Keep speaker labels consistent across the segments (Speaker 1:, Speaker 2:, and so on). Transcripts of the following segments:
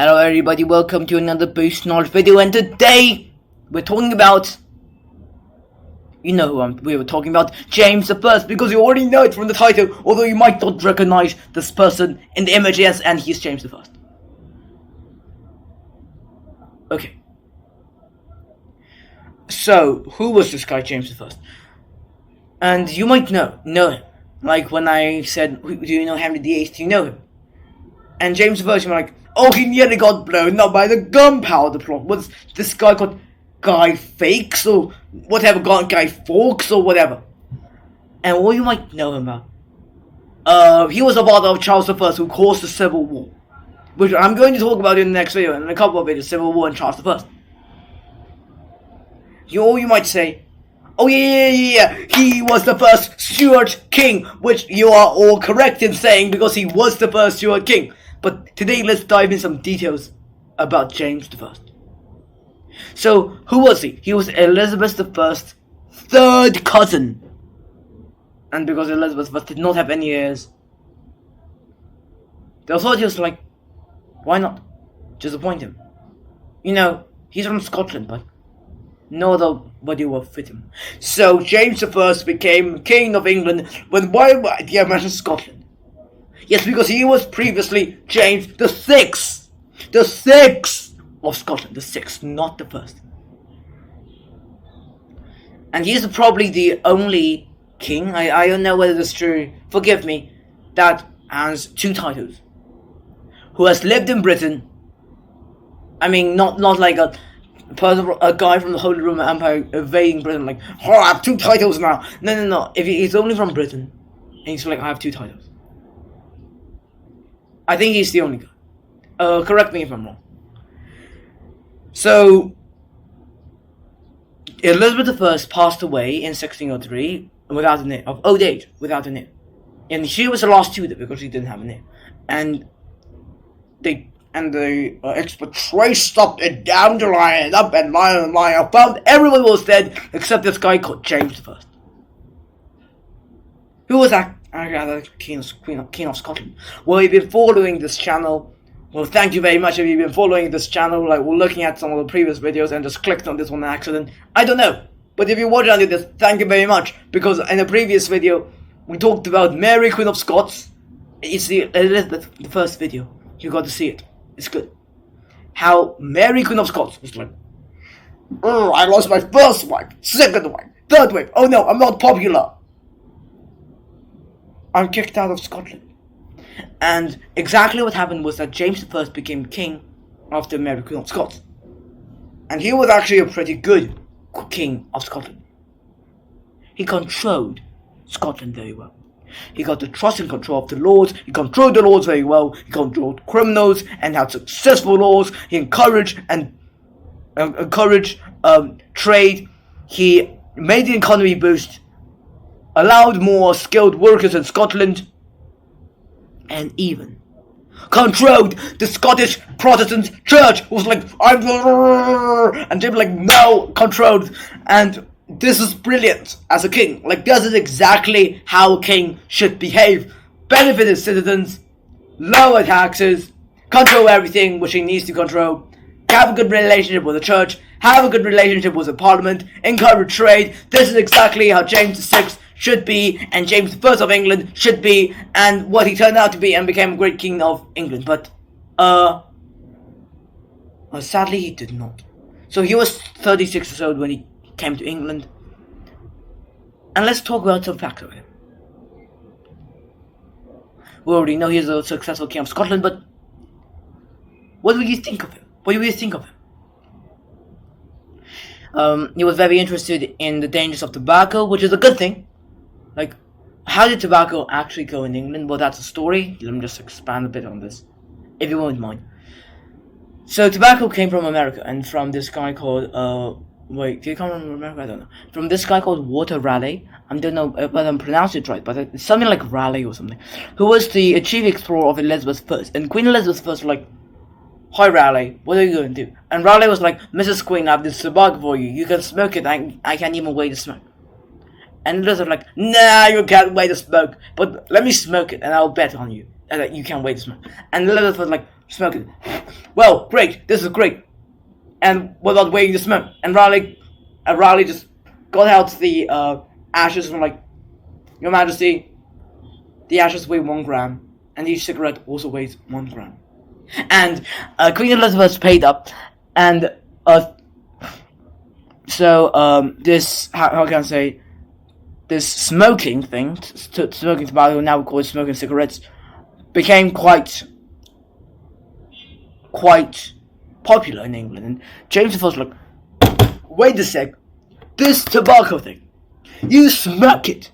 Speaker 1: Hello everybody, welcome to another Boost Knowledge video, and today we're talking about, we were talking about James the First, because you already know it from the title, although you might not recognize this person in the image, yes, and he's James the First. Okay. So, who was this guy, James the First? And you might know him. Like when I said, do you know Henry VIII, do you know him? And James the First, you're like, oh, he nearly got blown up by the gunpowder plot. Was this guy called Guy Fawkes or whatever, Guy Fawkes or whatever? And what you might know him about, he was the father of Charles the First, who caused the Civil War, which I'm going to talk about in the next video, in a couple of videos, Civil War and Charles the First. You might say, oh yeah, he was the first Stuart king, which you are all correct in saying, because he was the first Stuart king. But today, let's dive in some details about James the First. So, who was he? He was Elizabeth I's third cousin. And because Elizabeth I did not have any heirs, the authorities was like, why not just appoint him? He's from Scotland, but no other body will fit him. So, James I became King of England when, why did I mention Scotland? Yes, because he was previously James the Sixth. The Sixth of Scotland. The Sixth, not the First. And he's probably the only king, I don't know whether this is true, forgive me, that has two titles. Who has lived in Britain. I mean, not like a guy from the Holy Roman Empire invading Britain, like, oh, I have two titles now. No. If he's only from Britain, and he's like, I have two titles. I think he's the only guy. Correct me if I'm wrong. So, Elizabeth I passed away in 1603 without an heir, of old age, without an heir. And she was the last Tudor because she didn't have an heir. And the expert traced up and down the line and up and line, found everyone was dead except this guy called James I. Who was that? King of Scotland. Well, you've been following this channel. Well, thank you very much if you've been following this channel. Like, we're looking at some of the previous videos and just clicked on this one on accident. I don't know. But if you watched until this, thank you very much. Because in the previous video, we talked about Mary, Queen of Scots. It's the Elizabeth I video. You got to see it. It's good. How Mary, Queen of Scots was like, oh, I lost my first wife, second wife, third wife. Oh no, I'm not popular. I'm kicked out of Scotland. And exactly what happened was that James I became king after Mary, Queen of Scots. And he was actually a pretty good king of Scotland. He controlled Scotland very well. He got the trust and control of the lords. He controlled the lords very well. He controlled criminals and had successful laws. He encouraged trade. He made the economy boost. Allowed more skilled workers in Scotland, and even controlled the Scottish Protestant Church, who was like, and they were like, no, controlled. And this is brilliant as a king. Like, this is exactly how a king should behave. Benefit his citizens, lower taxes, control everything which he needs to control, have a good relationship with the church, have a good relationship with the parliament, encourage trade. This is exactly how James VI should be, and James I of England should be, and what he turned out to be, and became a great king of England. But, sadly he did not. So he was 36 years old when he came to England. And let's talk about some facts of him. We already know he's a successful king of Scotland, but what do you think of him? What do you think of him? He was very interested in the dangers of tobacco, which is a good thing. Like, how did tobacco actually go in England? Well, that's a story. Let me just expand a bit on this, if you won't mind. So, tobacco came from America, and from this guy called, did it come from America? I don't know. From this guy called Walter Raleigh. I don't know whether I'm pronouncing it right, but it's something like Raleigh or something. Who was the chief explorer of Elizabeth I. And Queen Elizabeth I was like, hi Raleigh, what are you going to do? And Raleigh was like, Mrs. Queen, I have this tobacco for you. You can smoke it. I can't even wait to smoke. And Elizabeth was like, nah, you can't wait to smoke. But let me smoke it and I'll bet on you that you can't wait to smoke. And Elizabeth was like, smoke it. Well, great, this is great. And without waiting to smoke, and Raleigh just got out the ashes from like, Your Majesty, the ashes weigh 1 gram, and each cigarette also weighs 1 gram. And Queen Elizabeth paid up, and this how can I say, this smoking thing, smoking tobacco, now we call it smoking cigarettes, became quite popular in England. And James I was like, wait a sec, this tobacco thing, you smoke it.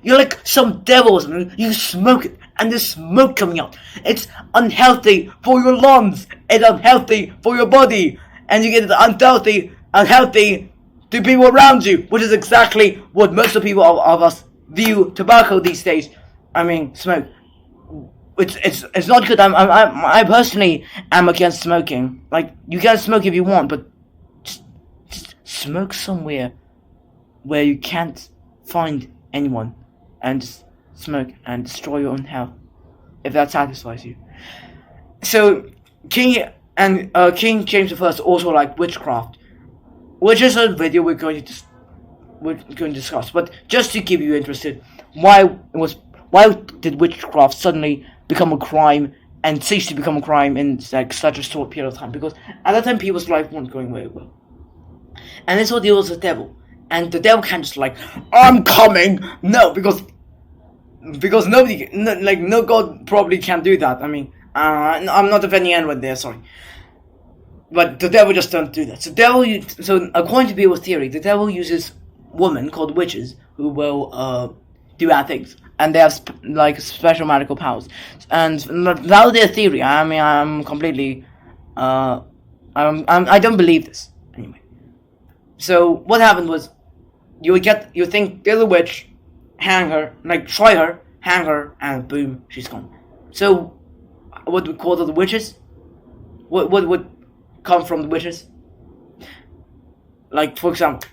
Speaker 1: You're like some devil or something. You smoke it, and there's smoke coming out. It's unhealthy for your lungs. It's unhealthy for your body, and you get unhealthy to people around you, which is exactly what most of the people of us view tobacco these days. I mean, smoke. It's not good. I personally am against smoking. Like, you can smoke if you want, but just smoke somewhere where you can't find anyone, and just smoke and destroy your own health, if that satisfies you. So King James I also liked witchcraft, which is a video we're going to discuss. But just to keep you interested, why did witchcraft suddenly become a crime and cease to become a crime in like such a short period of time? Because at that time people's life wasn't going very well, and this what deals with the devil. And the devil can't just like, I'm coming. No, because nobody, no god probably can't do that. I mean, I'm not offending anyone there, sorry. But the devil just don't do that. So according to people's theory, the devil uses women called witches who will do bad things, and they have special magical powers. And without their theory, I mean, I'm completely, I don't believe this anyway. So what happened was, you think there's a witch, hang her, try her, hang her, and boom, she's gone. So, what we call the witches? What would come from the witches? Like, for example,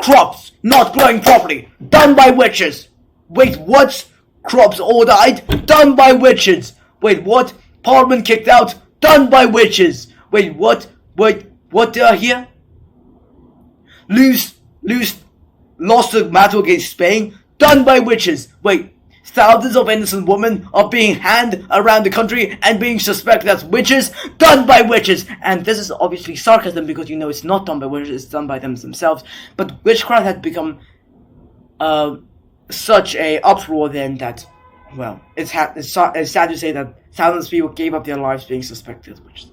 Speaker 1: crops not growing properly, done by witches. Wait, what? Crops all died, done by witches. Wait, what? Parliament kicked out, done by witches. Wait, what? Wait, what did I hear? Lost the battle against Spain, done by witches. Wait, thousands of innocent women are being hanged around the country and being suspected as witches, done by witches. And this is obviously sarcasm, because you know it's not done by witches, it's done by them themselves. But witchcraft had become such a uproar then that, well, it's sad to say that thousands of people gave up their lives being suspected as witches.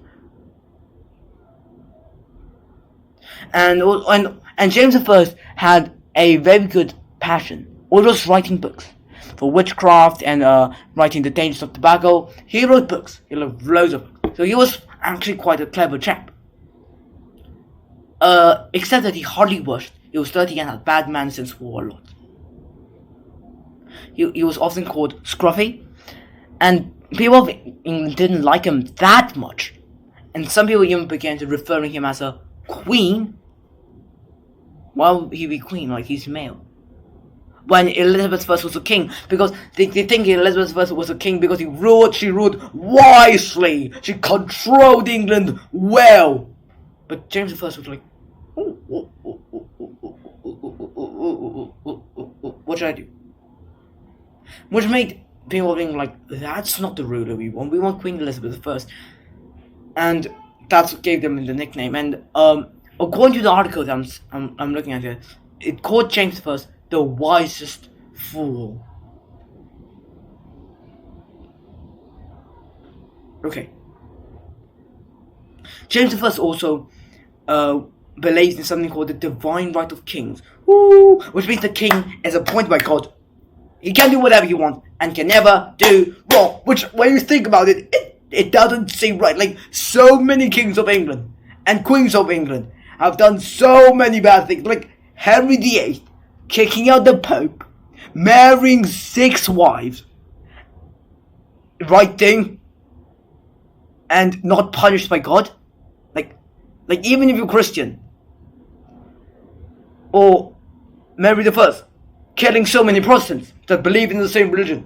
Speaker 1: And James I had a very good passion, always writing books for witchcraft and writing the dangers of tobacco. He wrote books. He wrote loads of books. So he was actually quite a clever chap. Except that he hardly washed. He was dirty and had bad manners and swore a lot. He was often called Scruffy, and people of England didn't like him that much. And some people even began to referring him as a queen. Why would he be queen? Like, he's male. When Elizabeth I was a king, because they think Elizabeth I was a king because she ruled wisely. She controlled England well. But James I was like, what should I do? Which made people think like, that's not the ruler we want. We want Queen Elizabeth I. And that's what gave them the nickname. And according to the article that I'm looking at here, it called James I the wisest fool. Okay. James I also believes in something called the divine right of kings. Woo! Which means the king is appointed by God. He can do whatever he wants and can never do wrong. Which, when you think about it, it doesn't seem right. Like, so many kings of England and queens of England have done so many bad things. Like Henry VIII kicking out the Pope, marrying 6 wives, right thing, and not punished by God. Like even if you're Christian, or Mary I, killing so many Protestants that believe in the same religion.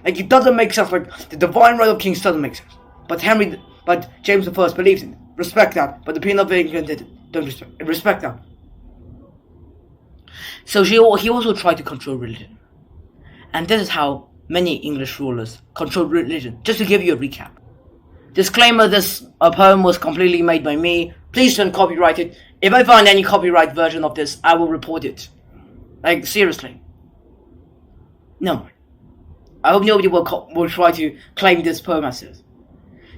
Speaker 1: Like, it doesn't make sense. Like, the divine right of kings doesn't make sense. But James I believes in it. Respect that. But the Queen of England didn't. Don't respect that. So he also tried to control religion. And this is how many English rulers controlled religion. Just to give you a recap. Disclaimer, this poem was completely made by me. Please don't copyright it. If I find any copyright version of this, I will report it. Like, seriously. No. I hope nobody will try to claim this poem as his.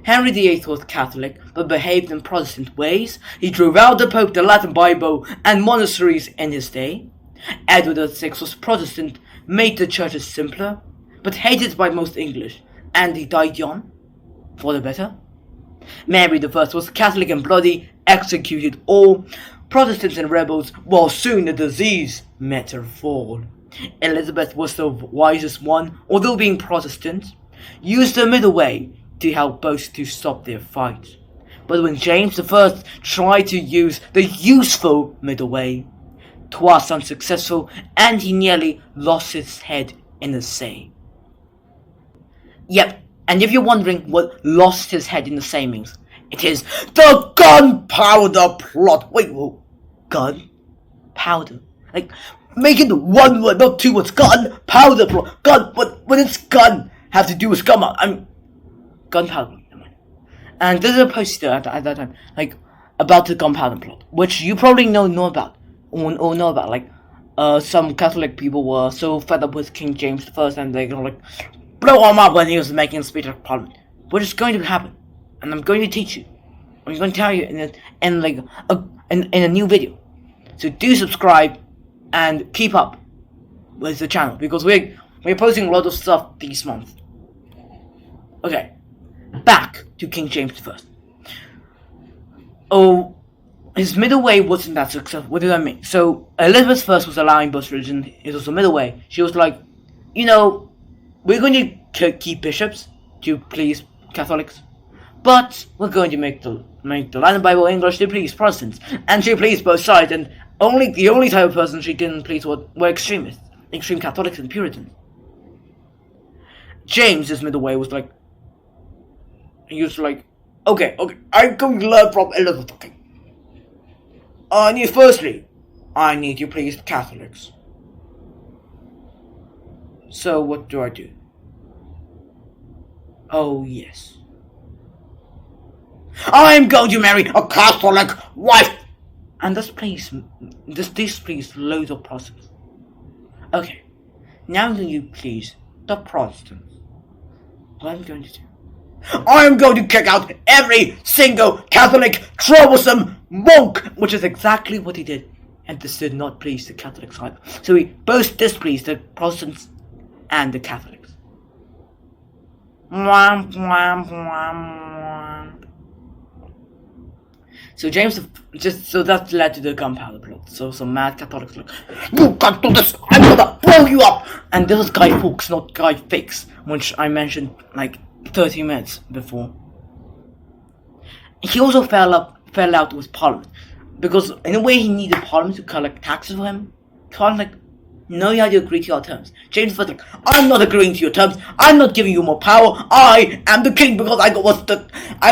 Speaker 1: Henry VIII was Catholic, but behaved in Protestant ways. He drove out the Pope, the Latin Bible, and monasteries in his day. Edward VI was Protestant, made the churches simpler, but hated by most English, and he died young, for the better. Mary I was Catholic and bloody, executed all Protestants and rebels, while soon the disease met her fall. Elizabeth was the wisest one, although being Protestant, used the middle way to help both to stop their fight. But when James I tried to use the useful middle way, 'twas unsuccessful, and he nearly lost his head in the sea. Yep, and if you're wondering what lost his head in the sea means, it is the gunpowder plot. Wait, whoa, gunpowder? Like, make it one word, not two words. Gunpowder plot. Gun, what does gun have to do with gunpowder? And there's a poster at that time, like, about the gunpowder plot, which you probably know about. Or know about, like, some Catholic people were so fed up with King James I, and they're gonna, like, blow him up when he was making a speech at Parliament. What is going to happen? And I'm going to teach you. I'm going to tell you in a new video. So do subscribe and keep up with the channel, because we're posting a lot of stuff this month. Okay, back to King James I. Oh, his middle way wasn't that successful. What did I mean? So Elizabeth I was allowing both religions. It was the middle way. She was like, we're going to keep bishops to please Catholics, but we're going to make the Latin Bible English to please Protestants, and she pleased both sides. And the only type of person she didn't please were extremists, extreme Catholics and Puritans. James's middle way was like, he was like, okay, I'm going to learn from Elizabeth. Okay. Firstly, I need to please Catholics. So what do I do? Oh yes, I'm going to marry a Catholic wife, and this displeased loads of Protestants. Okay, now I'm going to please the Protestants. What I'm going to do? I'm going to kick out every single Catholic troublesome monk, which is exactly what he did, and this did not please the Catholics either. So he both displeased the Protestants and the Catholics. So so that led to the gunpowder plot. So some mad Catholics like, you can't do this, I'm gonna blow you up! And this is Guy Fawkes, not Guy Fawkes, which I mentioned like 30 minutes before. He also fell out with Parliament, because in a way he needed Parliament to collect taxes for him. Parliament like, no, you have to agree to our terms. James was like, I'm not agreeing to your terms. I'm not giving you more power. I am the king because I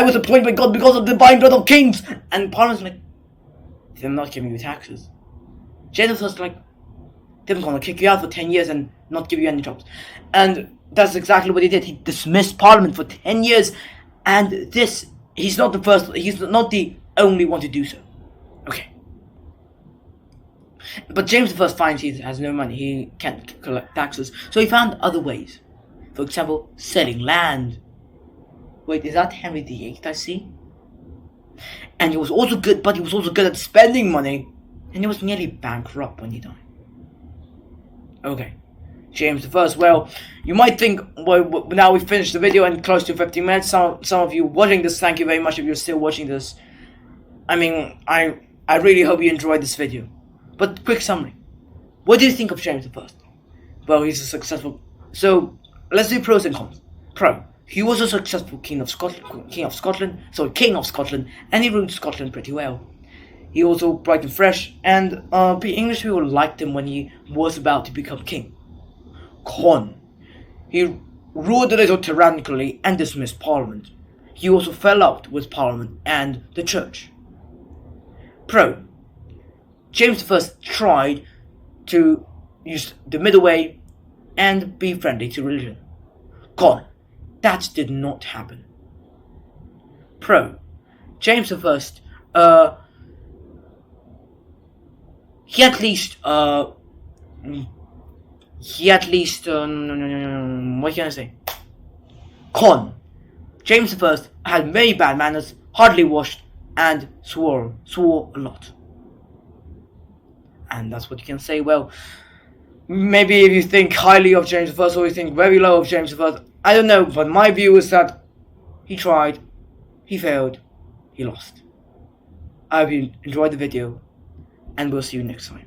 Speaker 1: was appointed by God because of the divine blood of kings. And Parliament's like, I'm not giving you taxes. James was like, they're gonna kick you out for 10 years and not give you any jobs. And that's exactly what he did. He dismissed Parliament for 10 years. And he's not the only one to do so. Okay. But James I finds he has no money. He can't collect taxes. So he found other ways. For example, selling land. Wait, is that Henry VIII I see? And he was also good, but he was also good at spending money. And he was nearly bankrupt when he died. Okay. James I, well, you might think, well, now we've finished the video and close to 15 minutes. Some of you watching this, thank you very much if you're still watching this. I mean, I really hope you enjoyed this video. But quick summary. What do you think of James I? Well, he's a successful... So, let's do pros and cons. Pro. He was a successful king of Scotland, and he ruled Scotland pretty well. He also bright and fresh, and English people liked him when he was about to become king. Con. He ruled a little tyrannically and dismissed Parliament. He also fell out with Parliament and the Church. Pro. James I tried to use the middle way and be friendly to religion. Con. That did not happen. Pro. James I, he at least, what can I say? Con. James I had very bad manners, hardly washed, and swore a lot. And that's what you can say. Well, maybe if you think highly of James I or you think very low of James I, I don't know, but my view is that he tried, he failed, he lost. I hope you enjoyed the video, and we'll see you next time.